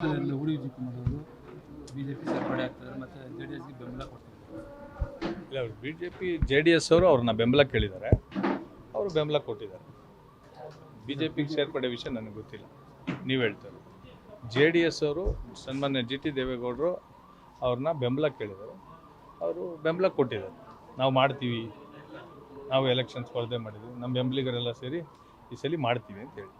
ಉಳಿಜಿಪಿ ಮಾಡೋದು ಬಿಜೆಪಿ ಸೇರ್ಪಡೆ ಆಗ್ತದೆ ಮತ್ತು ಜೆಡಿಎಸ್ಗೆ ಬೆಂಬಲ ಕೊಡ್ತಿದ್ದಾರೆ. ಇಲ್ಲ, ಅವರು BJP JDS ಅವರು ಅವ್ರನ್ನ ಬೆಂಬಲ ಕೇಳಿದ್ದಾರೆ, ಅವರು ಬೆಂಬಲ ಕೊಟ್ಟಿದ್ದಾರೆ. BJPಗೆ ಸೇರ್ಪಡೆ ವಿಷಯ ನನಗೆ ಗೊತ್ತಿಲ್ಲ, ನೀವು ಹೇಳ್ತಾರೆ. JDS ಅವರು ಸನ್ಮಾನ್ಯ GT ದೇವೇಗೌಡರು ಅವ್ರನ್ನ ಬೆಂಬಲ ಕೇಳಿದ್ದಾರೆ, ಅವರು ಬೆಂಬಲ ಕೊಟ್ಟಿದ್ದಾರೆ. ನಾವು ಮಾಡ್ತೀವಿ, ನಾವು ಎಲೆಕ್ಷನ್ ಸ್ಪರ್ಧೆ ಮಾಡಿದ್ವಿ, ನಮ್ಮ ಬೆಂಬಲಿಗರೆಲ್ಲ ಸೇರಿ ಈ ಸಲ ಮಾಡ್ತೀವಿ ಅಂತ ಹೇಳಿ.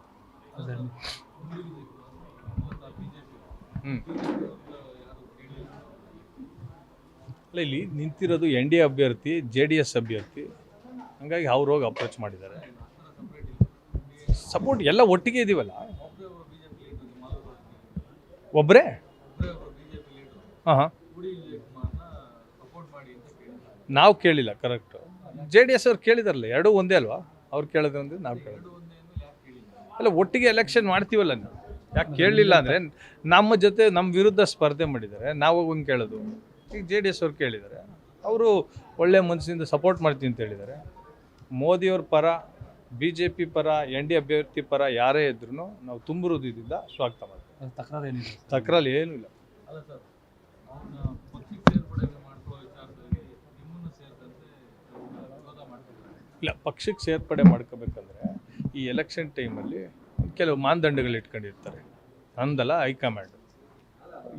ಅಲ್ಲ, ಇಲ್ಲಿ ನಿಂತಿರೋದು NDA ಅಭ್ಯರ್ಥಿ, JDS ಅಭ್ಯರ್ಥಿ, ಹಂಗಾಗಿ ಅವ್ರು ಹೋಗಿ ಅಪ್ರೋಚ್ ಮಾಡಿದ್ದಾರೆ. ಸಪೋರ್ಟ್ ಎಲ್ಲ ಒಟ್ಟಿಗೆ ಇದೀವಲ್ಲ, ಒಬ್ಬರೇ. ಹಾಂ, ನಾವು ಕೇಳಿಲ್ಲ. ಕರೆಕ್ಟು, JDS ಅವ್ರು ಕೇಳಿದಾರಲ್ಲ, ಎರಡೂ ಒಂದೇ ಅಲ್ವಾ? ಅವ್ರು ಕೇಳಿದ್ರೆ ಅಂದರೆ ನಾವು ಕೇಳಿದ್ವಿ. ಅಲ್ಲ, ಒಟ್ಟಿಗೆ ಎಲೆಕ್ಷನ್ ಮಾಡ್ತೀವಲ್ಲ, ನಾವು ಯಾಕೆ ಕೇಳಲಿಲ್ಲ ಅಂದರೆ ನಮ್ಮ ಜೊತೆ ನಮ್ಮ ವಿರುದ್ಧ ಸ್ಪರ್ಧೆ ಮಾಡಿದ್ದಾರೆ, ನಾವು ಹಂಗೆ ಕೇಳೋದು. ಈಗ JDS ಅವ್ರು ಕೇಳಿದ್ದಾರೆ, ಅವರು ಒಳ್ಳೆ ಮನಸ್ಸಿಂದ ಸಪೋರ್ಟ್ ಮಾಡ್ತೀನಿ ಅಂತ ಹೇಳಿದ್ದಾರೆ. ಮೋದಿಯವ್ರ ಪರ, BJP ಪರ, NDA ಅಭ್ಯರ್ಥಿ ಪರ ಯಾರೇ ಇದ್ರೂ ನಾವು ತುಂಬ ಹೃದಯದಿಂದ ಸ್ವಾಗತ ಮಾಡ್ತೀವಿ. ತಕರಾರು ಏನೂ ಇಲ್ಲ. ಇಲ್ಲ, ಪಕ್ಷಕ್ಕೆ ಸೇರ್ಪಡೆ ಮಾಡ್ಕೋಬೇಕಂದ್ರೆ ಈ ಎಲೆಕ್ಷನ್ ಟೈಮಲ್ಲಿ ಕೆಲವು ಮಾನದಂಡಗಳು ಇಟ್ಕೊಂಡಿರ್ತಾರೆ. ನಂದಲ್ಲ, ಹೈಕಮಾಂಡ್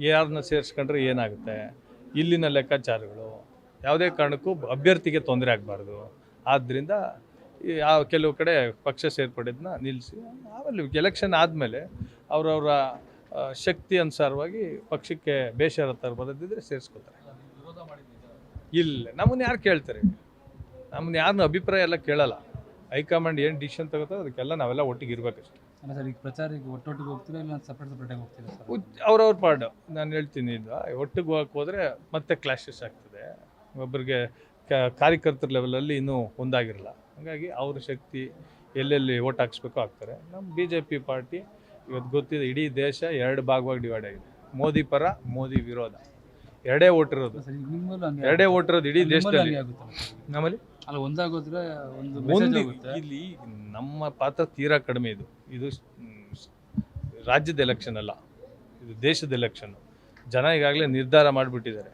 ಯಾರನ್ನ ಸೇರಿಸ್ಕೊಂಡ್ರೆ ಏನಾಗುತ್ತೆ, ಇಲ್ಲಿನ ಲೆಕ್ಕಾಚಾರಗಳು, ಯಾವುದೇ ಕಾರಣಕ್ಕೂ ಅಭ್ಯರ್ಥಿಗೆ ತೊಂದರೆ ಆಗಬಾರ್ದು. ಆದ್ದರಿಂದ ಕೆಲವು ಕಡೆ ಪಕ್ಷ ಸೇರ್ಪಡೆದನ್ನ ನಿಲ್ಲಿಸಿ ಆಮೇಲೆ ಎಲೆಕ್ಷನ್ ಆದಮೇಲೆ ಅವರವರ ಶಕ್ತಿ ಅನುಸಾರವಾಗಿ ಪಕ್ಷಕ್ಕೆ ಬೇಷರತ್ತಾರು ಬರೋದಿದ್ರೆ ಸೇರಿಸ್ಕೋತಾರೆ. ಇಲ್ಲ, ನಮ್ಮನ್ನು ಯಾರು ಕೇಳ್ತಾರೆ? ನಮ್ಮನ್ನು ಯಾರನ್ನ ಅಭಿಪ್ರಾಯ ಎಲ್ಲ ಕೇಳಲ್ಲ. ಹೈಕಮಾಂಡ್ ಏನು ಡಿಸಿಷನ್ ತಗೋತಾರೆ ಅದಕ್ಕೆಲ್ಲ ನಾವೆಲ್ಲ ಒಟ್ಟಿಗೆ ಇರಬೇಕಷ್ಟೆ. ಅಲ್ಲ ಸರ್, ಈಗ ಪ್ರಚಾರಕ್ಕೆ ಒಟ್ಟೊಟ್ಟಿಗೆ ಹೋಗ್ತೀರಾ ಇಲ್ಲ ಸಪ್ರೇಟಾಗಿ ಹೋಗ್ತೀರಾ ಸರ್? ಅವ್ರವ್ರ ಪಾಡು. ನಾನು ಹೇಳ್ತೀನಿ, ಒಟ್ಟಿಗೆ ಹೋಗಕ್ಕೆ ಹೋದರೆ ಮತ್ತೆ ಕ್ಲಾಶಸ್ ಆಗ್ತದೆ. ಒಬ್ಬರಿಗೆ ಕಾರ್ಯಕರ್ತರ ಲೆವೆಲಲ್ಲಿ ಇನ್ನೂ ಒಂದಾಗಿರಲ್ಲ. ಹಾಗಾಗಿ ಅವ್ರ ಶಕ್ತಿ ಎಲ್ಲೆಲ್ಲಿ ಓಟ್ ಹಾಕ್ಸ್ಬೇಕು ಹಾಕ್ತಾರೆ. ನಮ್ಮ BJP ಪಾರ್ಟಿ ಇವತ್ತು ಗೊತ್ತಿದೆ, ಇಡೀ ದೇಶ ಎರಡು ಭಾಗವಾಗಿ ಡಿವೈಡ್ ಆಗಿದೆ. ಮೋದಿ ಪರ, ಮೋದಿ ವಿರೋಧ, ಎರಡೇ ಓಟ್ ಇರೋದು. ಇಡೀ ದೇಶದಲ್ಲಿ. ನಮ್ಮಲ್ಲಿ ಅಲ್ಲ, ಒಂದಾಗೋದ್ರೆ ಒಂದು ಇಲ್ಲಿ ನಮ್ಮ ಪಾತ್ರ ತೀರಾ ಕಡಿಮೆ. ಇದು ರಾಜ್ಯದ ಎಲೆಕ್ಷನ್ ಅಲ್ಲ, ಇದು ದೇಶದ ಎಲೆಕ್ಷನ್. ಜನ ಈಗಾಗಲೇ ನಿರ್ಧಾರ ಮಾಡಿಬಿಟ್ಟಿದ್ದಾರೆ,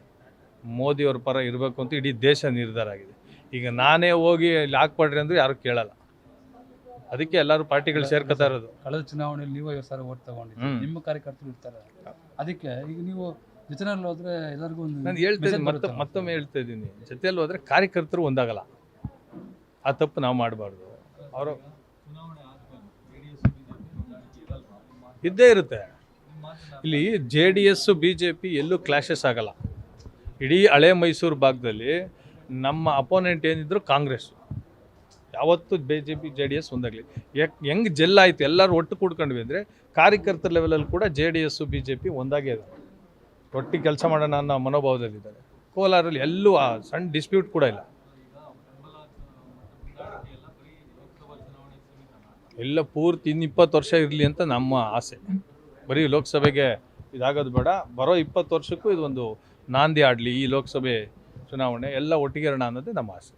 ಮೋದಿಯವ್ರ ಪರ ಇರಬೇಕು ಅಂತ ಇಡೀ ದೇಶ ನಿರ್ಧಾರ ಆಗಿದೆ. ಈಗ ನಾನೇ ಹೋಗಿ ಇಲ್ಲಿ ಹಾಕ್ಪಡ್ರಿ ಅಂದ್ರೆ ಯಾರು ಕೇಳಲ್ಲ. ಅದಕ್ಕೆ ಎಲ್ಲರೂ ಪಾರ್ಟಿಗಳು ಸೇರ್ಕೊತಾ ಇರೋದು. ಕಳೆದ ಚುನಾವಣೆಯಲ್ಲಿ ನೀವು 50 ಸಾವಿರ ಓಟ್ ತಗೊಂಡಿದ್ದೀವಿ, ನಿಮ್ಮ ಕಾರ್ಯಕರ್ತರು ಇರ್ತಾರೆ. ಅದಕ್ಕೆ ಈಗ ನೀವು ಜೊತೆಯಲ್ಲಿ ಹೋದ್ರೆ ಎಲ್ಲರಿಗೂ ನಾನು ಹೇಳ್ತಾ ಇದ್ದೀನಿ, ಮತ್ತೊಮ್ಮೆ ಹೇಳ್ತಾ ಇದ್ದೀನಿ, ಜೊತೆಯಲ್ಲಿ ಹೋದ್ರೆ ಕಾರ್ಯಕರ್ತರು ಒಂದಾಗಲ್ಲ. ಆ ತಪ್ಪು ನಾವು ಮಾಡಬಾರ್ದು. ಅವರು ಇದ್ದೇ ಇರುತ್ತೆ. ಇಲ್ಲಿ JDS BJP ಎಲ್ಲೂ ಕ್ಲಾಶಸ್ ಆಗಲ್ಲ. ಇಡೀ ಹಳೆ ಮೈಸೂರು ಭಾಗದಲ್ಲಿ ನಮ್ಮ ಅಪೋನೆಂಟ್ ಏನಿದ್ರು ಕಾಂಗ್ರೆಸ್ಸು. ಯಾವತ್ತು BJP JDS ಒಂದಾಗಲಿ. ಹೆಂಗೆ ಜೆಲ್ಲಾಯಿತು, ಎಲ್ಲರೂ ಒಟ್ಟು ಕೂಡ್ಕೊಂಡ್ವಿ ಅಂದರೆ ಕಾರ್ಯಕರ್ತರ ಲೆವೆಲಲ್ಲಿ ಕೂಡ JDS BJP ಒಂದಾಗೇ ಇದೆ. ಒಟ್ಟಿಗೆ ಕೆಲಸ ಮಾಡೋಣ ಅನ್ನೋ ಮನೋಭಾವದಲ್ಲಿದ್ದಾರೆ. ಕೋಲಾರಲ್ಲಿ ಎಲ್ಲೂ ಆ ಸಣ್ಣ ಡಿಸ್ಪ್ಯೂಟ್ ಕೂಡ ಇಲ್ಲ. ಎಲ್ಲ ಪೂರ್ತಿ ಇನ್ನು 20 ವರ್ಷ ಇರಲಿ ಅಂತ ನಮ್ಮ ಆಸೆ. ಬರೀ ಲೋಕಸಭೆಗೆ ಇದಾಗೋದು ಬೇಡ, ಬರೋ 20 ವರ್ಷಕ್ಕೂ ಇದೊಂದು ನಾಂದಿ ಆಡಲಿ. ಈ ಲೋಕಸಭೆ ಚುನಾವಣೆ ಎಲ್ಲ ಒಟ್ಟಿಗೆ ಇರೋಣ ಅನ್ನೋದೇ ನಮ್ಮ ಆಸೆ.